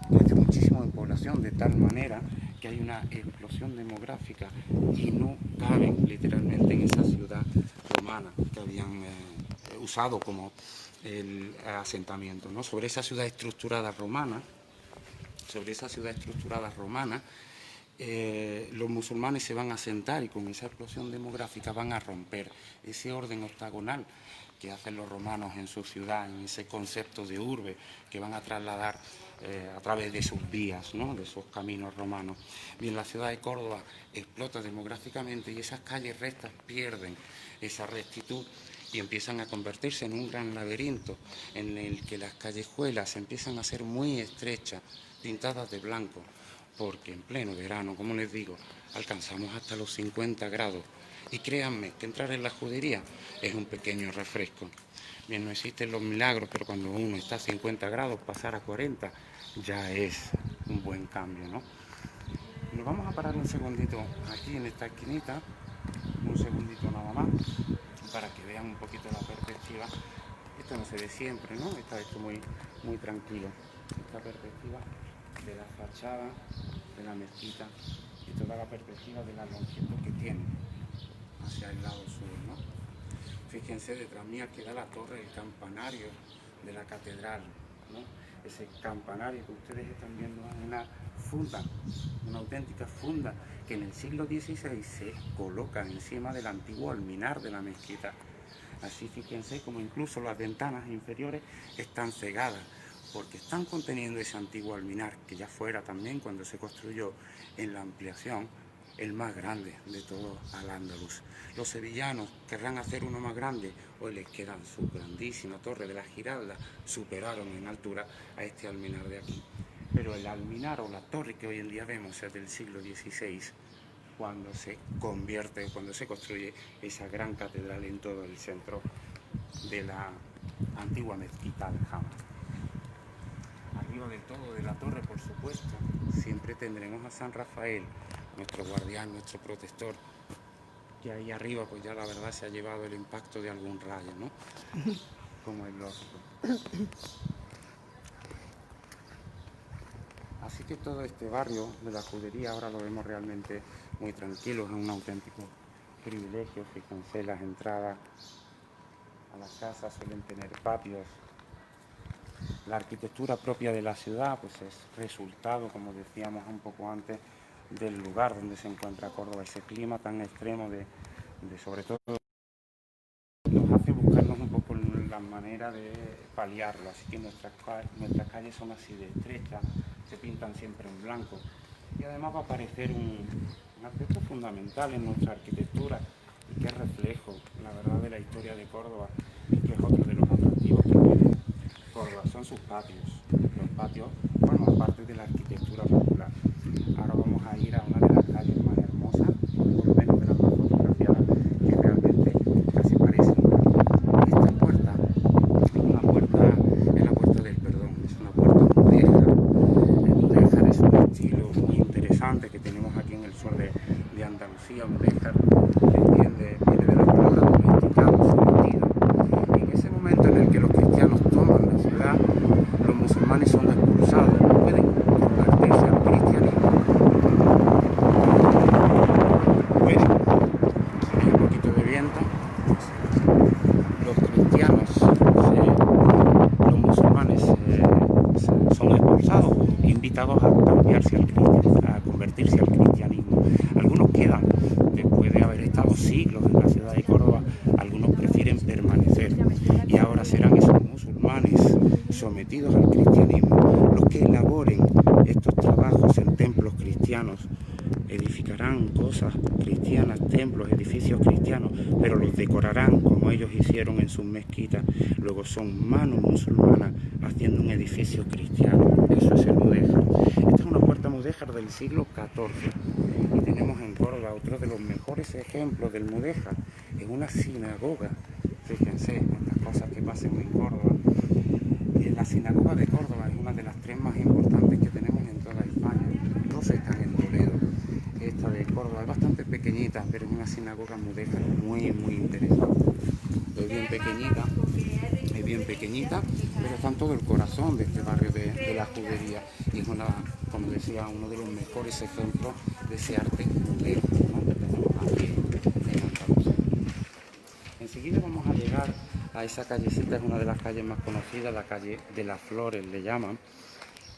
Crece muchísimo en población, de tal manera que hay una explosión demográfica y no caben literalmente en esa ciudad romana que habían usado como el asentamiento, ¿no? Sobre esa ciudad estructurada romana, los musulmanes se van a asentar y con esa explosión demográfica van a romper ese orden octagonal que hacen los romanos en su ciudad, en ese concepto de urbe que van a trasladar a través de sus vías, ¿no? De sus caminos romanos. Bien, la ciudad de Córdoba explota demográficamente y esas calles rectas pierden esa rectitud y empiezan a convertirse en un gran laberinto en el que las callejuelas empiezan a ser muy estrechas, pintadas de blanco, porque en pleno verano, como les digo, alcanzamos hasta los 50 grados. Y créanme que entrar en la judería es un pequeño refresco. Bien, no existen los milagros, pero cuando uno está a 50 grados, pasar a 40 ya es un buen cambio, ¿no? Nos vamos a parar un segundito aquí en esta esquinita, un segundito nada más, para que vean un poquito la perspectiva. Esto no se ve siempre, ¿no? Está esto muy tranquilo. Esta perspectiva de la fachada de la mezquita y toda la perspectiva de la longitud que tiene hacia el lado sur, ¿no? Fíjense, detrás mía queda la torre, el campanario de la catedral, ¿no? Ese campanario que ustedes están viendo es una funda, una auténtica funda que en el siglo XVI se coloca encima del antiguo alminar de la mezquita. Así fíjense como incluso las ventanas inferiores están cegadas, porque están conteniendo ese antiguo alminar, que ya fuera también cuando se construyó en la ampliación el más grande de todo Al-Ándalus. Los sevillanos querrán hacer uno más grande, hoy les quedan su grandísima torre de la Giralda, superaron en altura a este alminar de aquí. Pero el alminar o la torre que hoy en día vemos es del siglo XVI, cuando se construye esa gran catedral en todo el centro de la antigua mezquita de Jama. Arriba del todo de la torre, por supuesto, siempre tendremos a San Rafael, nuestro guardián, nuestro protector, que ahí arriba pues ya la verdad se ha llevado el impacto de algún rayo, ¿no? Como es lógico. Así que todo este barrio de la judería ahora lo vemos realmente muy tranquilo, es un auténtico privilegio. Fíjense, las entradas a las casas suelen tener patios. La arquitectura propia de la ciudad pues es resultado, como decíamos un poco antes, del lugar donde se encuentra Córdoba. Ese clima tan extremo de sobre todo nos hace buscarnos un poco la manera de paliarlo. Así que nuestras calles son así de estrechas, se pintan siempre en blanco y además va a aparecer un aspecto fundamental en nuestra arquitectura y que es reflejo, la verdad, de la historia de Córdoba y que es otro de los atractivos que tiene Córdoba, son sus patios. Los patios forman parte de la arquitectura popular. Ahora vamos a ir a una de las calles más hermosas, por lo menos de las más fotografiadas, que realmente casi parece un camino. Esta puerta es la puerta del perdón, es una puerta mudéjar. El mudéjar es un estilo muy interesante que tenemos aquí en el sur de Andalucía. Mudéjar viene de la palabra domesticado, sometido. En ese momento en el que los cristianos toman la ciudad, los musulmanes son expulsados, pueden convertirse al cristianismo. Pueden, hay un poquito de viento, los cristianos, los musulmanes son expulsados, invitados a convertirse al cristianismo. Algunos quedan, después de haber estado siglos en la ciudad de Córdoba, algunos prefieren permanecer y ahora serán esos musulmanes sometidos al cristianismo los que elaboren estos trabajos en templos cristianos, edificarán cosas cristianas, templos, edificios cristianos, pero los decorarán como ellos hicieron en sus mezquitas. Luego son manos musulmanas haciendo un edificio cristiano. Eso es el mudéjar. Esta es una puerta mudéjar del siglo XIV y tenemos en Córdoba otro de los mejores ejemplos del mudéjar, en una sinagoga. Fíjense estas cosas que pasan en Córdoba. La sinagoga de Córdoba es una de las 3 más importantes que tenemos en toda España. 2 están en Toledo. Esta esta de Córdoba. Es bastante pequeñita, pero es una sinagoga mudéjar muy interesante. Es bien pequeñita, pero está en todo el corazón de este barrio de la judería. Y es una, como decía, uno de los mejores ejemplos de ese arte mudéjar, ¿no?, que tenemos aquí en Andalucía. Enseguida vamos a llegar a esa callecita, es una de las calles más conocidas, la calle de las Flores le llaman.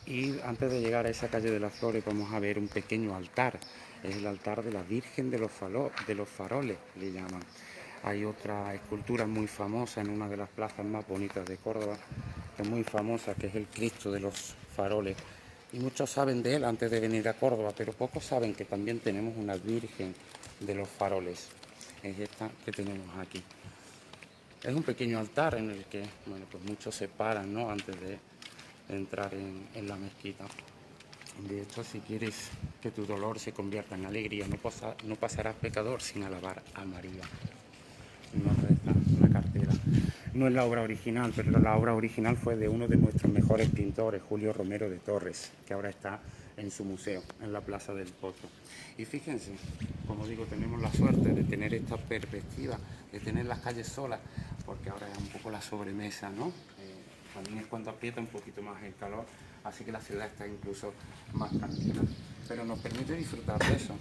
Y antes de llegar a esa calle de las Flores vamos a ver un pequeño altar. Es el altar de la Virgen de los Faroles, le llaman. Hay otra escultura muy famosa en una de las plazas más bonitas de Córdoba, que es muy famosa, que es el Cristo de los Faroles. Y muchos saben de él antes de venir a Córdoba, pero pocos saben que también tenemos una Virgen de los Faroles. Es esta que tenemos aquí. Es un pequeño altar en el que, bueno, pues muchos se paran, ¿no?, antes de entrar en la mezquita. De hecho, si quieres que tu dolor se convierta en alegría, no pasarás pecador sin alabar a María. Nos reza una cartera. No es la obra original, pero la obra original fue de uno de nuestros mejores pintores, Julio Romero de Torres, que ahora está en su museo, en la Plaza del Pozo. Y fíjense, como digo, tenemos la suerte de tener esta perspectiva, de tener las calles solas, porque ahora es un poco la sobremesa, ¿no? También es cuando aprieta un poquito más el calor, así que la ciudad está incluso más tranquila. Pero nos permite disfrutar de eso.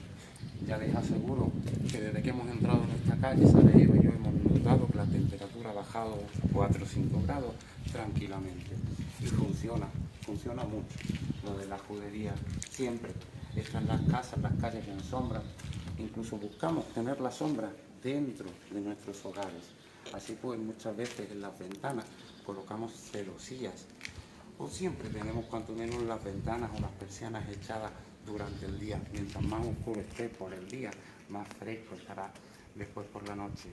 Ya les aseguro que desde que hemos entrado en esta calle, Sarajevo y yo hemos notado que la temperatura ha bajado 4 o 5 grados tranquilamente. Y funciona mucho. Lo de la judería siempre está en las casas, las calles en sombra. Incluso buscamos tener la sombra dentro de nuestros hogares. Así pues, muchas veces en las ventanas colocamos celosías. O siempre tenemos cuanto menos las ventanas o las persianas echadas durante el día. Mientras más oscuro esté por el día, más fresco estará después por la noche.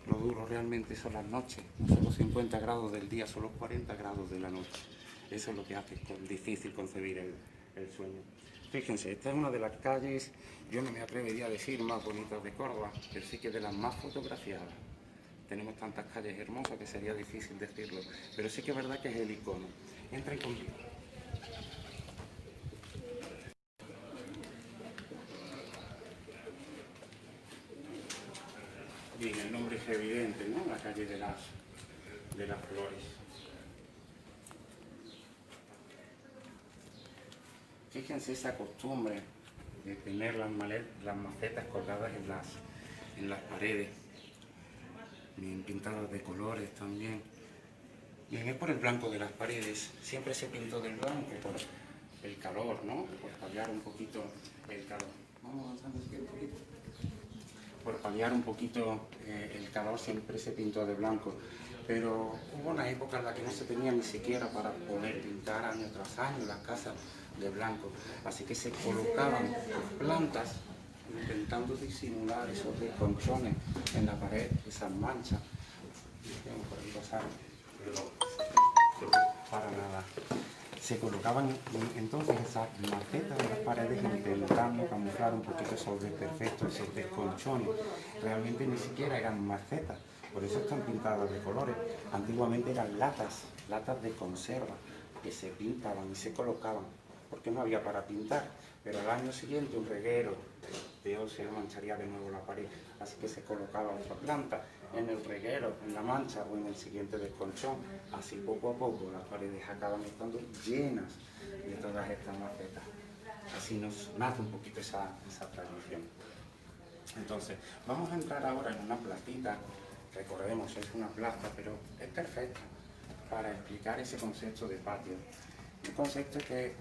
Lo duro realmente son las noches. No son los 50 grados del día, son los 40 grados de la noche. Eso es lo que hace difícil concebir el sueño. Fíjense, esta es una de las calles, yo no me atrevería a decir más bonitas de Córdoba, pero sí que de las más fotografiadas. Tenemos tantas calles hermosas que sería difícil decirlo, pero sí que es verdad que es el icono. Entren conmigo. Bien, el nombre es evidente, ¿no? La calle de las Flores. Fíjense esa costumbre de tener las macetas colgadas en las paredes, bien pintadas de colores también. Bien, es por el blanco de las paredes. Siempre se pintó del blanco por el calor, ¿no? Por paliar un poquito el calor. Vamos avanzando un poquito. Por paliar un poquito el calor siempre se pintó de blanco. Pero hubo una época en la que no se tenía ni siquiera para poder pintar año tras año las casas de blanco. Así que se colocaban plantas intentando disimular esos desconchones en la pared, esas manchas. Por ahí pasar. Para nada. Se colocaban entonces esas macetas en las paredes intentando camuflar un poquito esos desperfectos, esos desconchones. Realmente ni siquiera eran macetas, por eso están pintadas de colores. Antiguamente eran latas de conserva que se pintaban y se colocaban, porque no había para pintar. Pero al año siguiente un reguero de óseo mancharía de nuevo la pared, así que se colocaba otra planta en el reguero, en la mancha o en el siguiente desconchón. Así poco a poco las paredes acaban estando llenas de todas estas macetas. Así nos nace un poquito esa tradición. Entonces, vamos a entrar ahora en una placita, recordemos, es una plaza, pero es perfecta para explicar ese concepto de patio. Un concepto que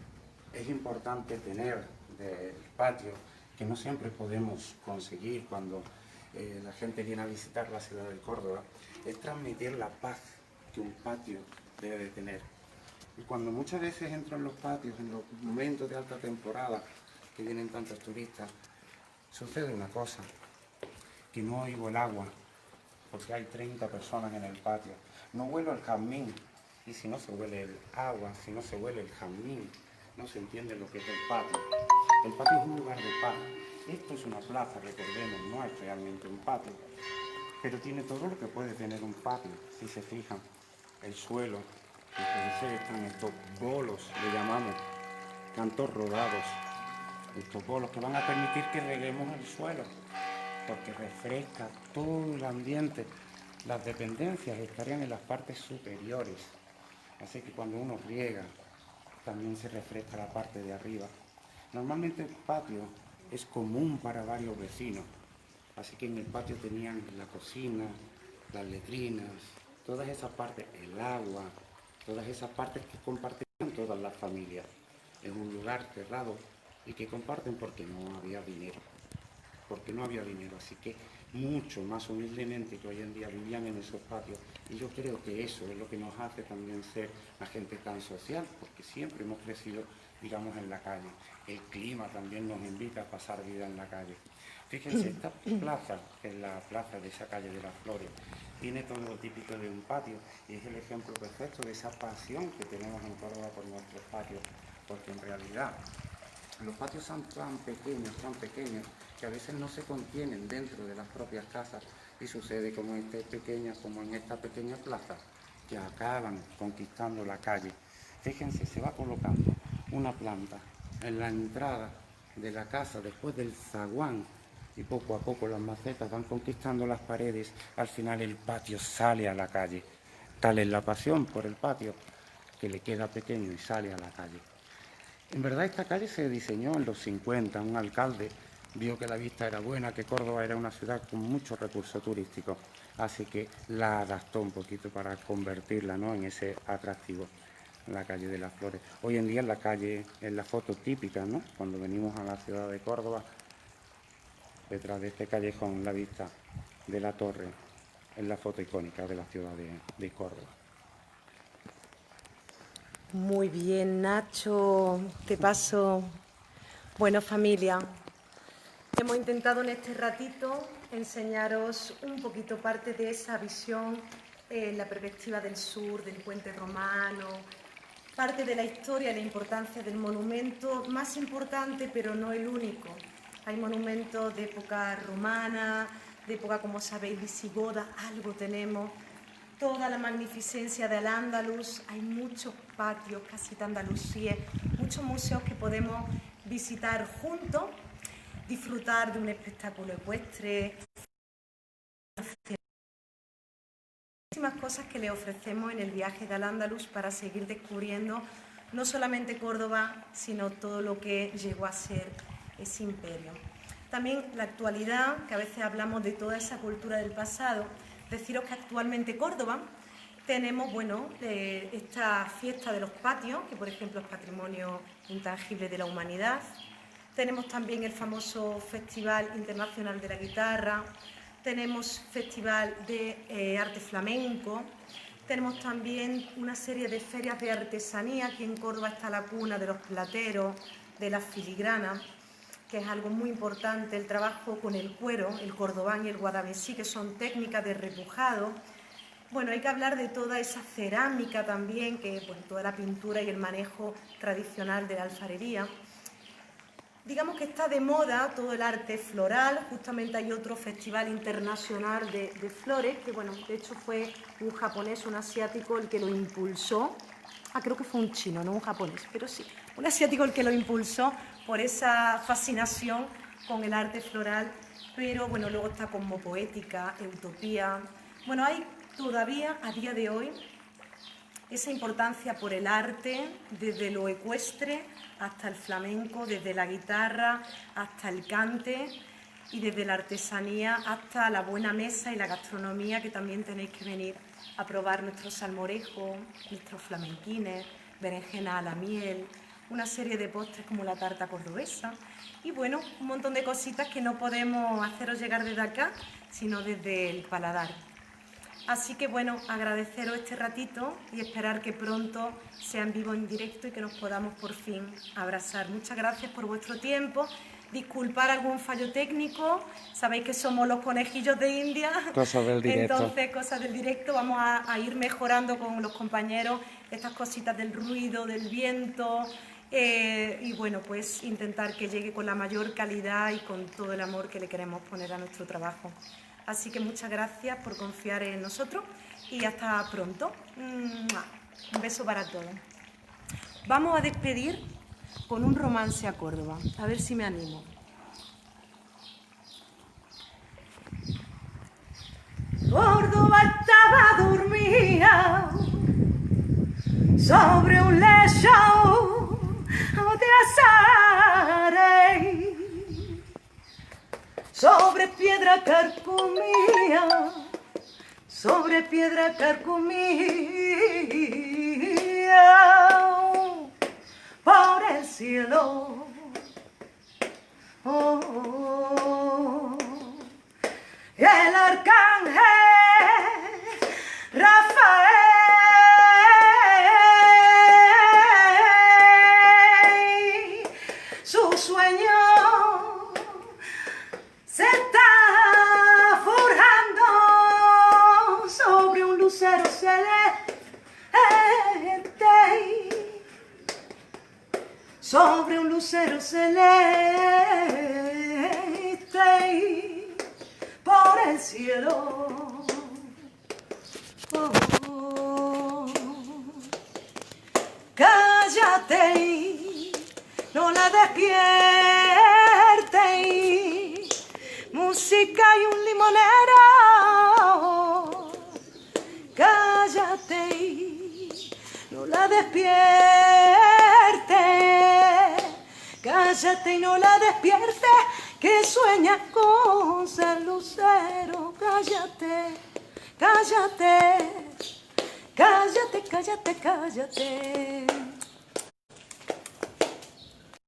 es importante tener del patio, que no siempre podemos conseguir cuando la gente viene a visitar la ciudad de Córdoba, es transmitir la paz que un patio debe de tener. Y cuando muchas veces entro en los patios, en los momentos de alta temporada, que vienen tantos turistas, sucede una cosa, que no oigo el agua, porque hay 30 personas en el patio. No huelo el jazmín, y si no se huele el agua, si no se huele el jazmín, no se entiende lo que es el patio. El patio es un lugar de paz. Esto es una plaza, recordemos, no es realmente un patio, pero tiene todo lo que puede tener un patio, si se fijan. El suelo, están estos bolos, le llamamos, cantos rodados, estos bolos que van a permitir que reguemos el suelo, porque refresca todo el ambiente. Las dependencias estarían en las partes superiores, así que cuando uno riega, también se refresca la parte de arriba. Normalmente el patio es común para varios vecinos, así que en el patio tenían la cocina, las letrinas, todas esas partes, el agua, todas esas partes que compartían todas las familias. Es un lugar cerrado y que comparten porque no había dinero. Así que mucho más humildemente que hoy en día vivían en esos patios, y yo creo que eso es lo que nos hace también ser una gente tan social, porque siempre hemos crecido, digamos, en la calle. El clima también nos invita a pasar vida en la calle. Fíjense, esta plaza, que es la plaza de esa calle de las Flores, tiene todo lo típico de un patio, y es el ejemplo perfecto de esa pasión que tenemos en Córdoba por nuestros patios, porque en realidad los patios son tan pequeños, que a veces no se contienen dentro de las propias casas, y sucede como en esta pequeña plaza, que acaban conquistando la calle. Fíjense, se va colocando una planta en la entrada de la casa después del zaguán, y poco a poco las macetas van conquistando las paredes. Al final el patio sale a la calle. Tal es la pasión por el patio que le queda pequeño y sale a la calle. En verdad esta calle se diseñó en los 50, un alcalde vio que la vista era buena, que Córdoba era una ciudad con mucho recurso turístico, así que la adaptó un poquito para convertirla, ¿no?, en ese atractivo, la calle de las Flores. Hoy en día la calle es la foto típica, ¿no?, cuando venimos a la ciudad de Córdoba, detrás de este callejón, la vista de la torre es la foto icónica de la ciudad de Córdoba. Muy bien, Nacho, te paso. Bueno, familia, hemos intentado en este ratito enseñaros un poquito parte de esa visión en la perspectiva del sur, del puente romano, parte de la historia y la importancia del monumento, más importante pero no el único. Hay monumentos de época romana, de época, como sabéis, visigoda, algo tenemos. Toda la magnificencia del Al-Ándalus, hay muchos patios, casi de Andalucía, muchos museos que podemos visitar juntos, disfrutar de un espectáculo ecuestre, muchísimas cosas que le ofrecemos en el viaje de Al-Ándalus para seguir descubriendo no solamente Córdoba, sino todo lo que llegó a ser ese imperio. También la actualidad, que a veces hablamos de toda esa cultura del pasado. Deciros que actualmente Córdoba tenemos, esta fiesta de los patios, que por ejemplo es patrimonio intangible de la humanidad. Tenemos también el famoso Festival Internacional de la Guitarra. Tenemos Festival de Arte Flamenco. Tenemos también una serie de ferias de artesanía. Aquí en Córdoba está la cuna de los plateros, de las filigranas, que es algo muy importante, el trabajo con el cuero, el cordobán y el guadamesí, que son técnicas de repujado. Bueno, hay que hablar de toda esa cerámica también, que toda la pintura y el manejo tradicional de la alfarería. Digamos que está de moda todo el arte floral. Justamente hay otro festival internacional de flores, que de hecho fue un japonés, un asiático el que lo impulsó. Creo que fue un chino, no un japonés, pero sí, un asiático el que lo impulsó por esa fascinación con el arte floral. Pero luego está Cosmopoética, Utopía. Hay todavía a día de hoy esa importancia por el arte, desde lo ecuestre hasta el flamenco, desde la guitarra hasta el cante, y desde la artesanía hasta la buena mesa y la gastronomía, que también tenéis que venir a probar nuestros salmorejos, nuestros flamenquines, berenjena a la miel, una serie de postres como la tarta cordobesa y un montón de cositas que no podemos haceros llegar desde acá, sino desde el paladar. Así que agradeceros este ratito y esperar que pronto sea en vivo, en directo, y que nos podamos por fin abrazar. Muchas gracias por vuestro tiempo. Disculpar algún fallo técnico, sabéis que somos los conejillos de India. Cosas del directo. Entonces, cosas del directo, vamos a ir mejorando con los compañeros estas cositas del ruido, del viento, y intentar que llegue con la mayor calidad y con todo el amor que le queremos poner a nuestro trabajo. Así que muchas gracias por confiar en nosotros y hasta pronto. Un beso para todos. Vamos a despedir con un romance a Córdoba. A ver si me animo. Córdoba estaba dormida sobre un lecho de azares, sobre piedra carcomía, sobre piedra carcomía, por el cielo. Oh, oh, oh. El arcángel Rafael, su sueño se está forjando sobre un lucero celeste, sobre un lucero celeste, por el cielo. Oh, oh. Cállate, no la despiertes, música y un limonero. Cállate, no la despiertes, cállate y no la despiertes, que sueña con ser lucero. Cállate, cállate, cállate, cállate, cállate.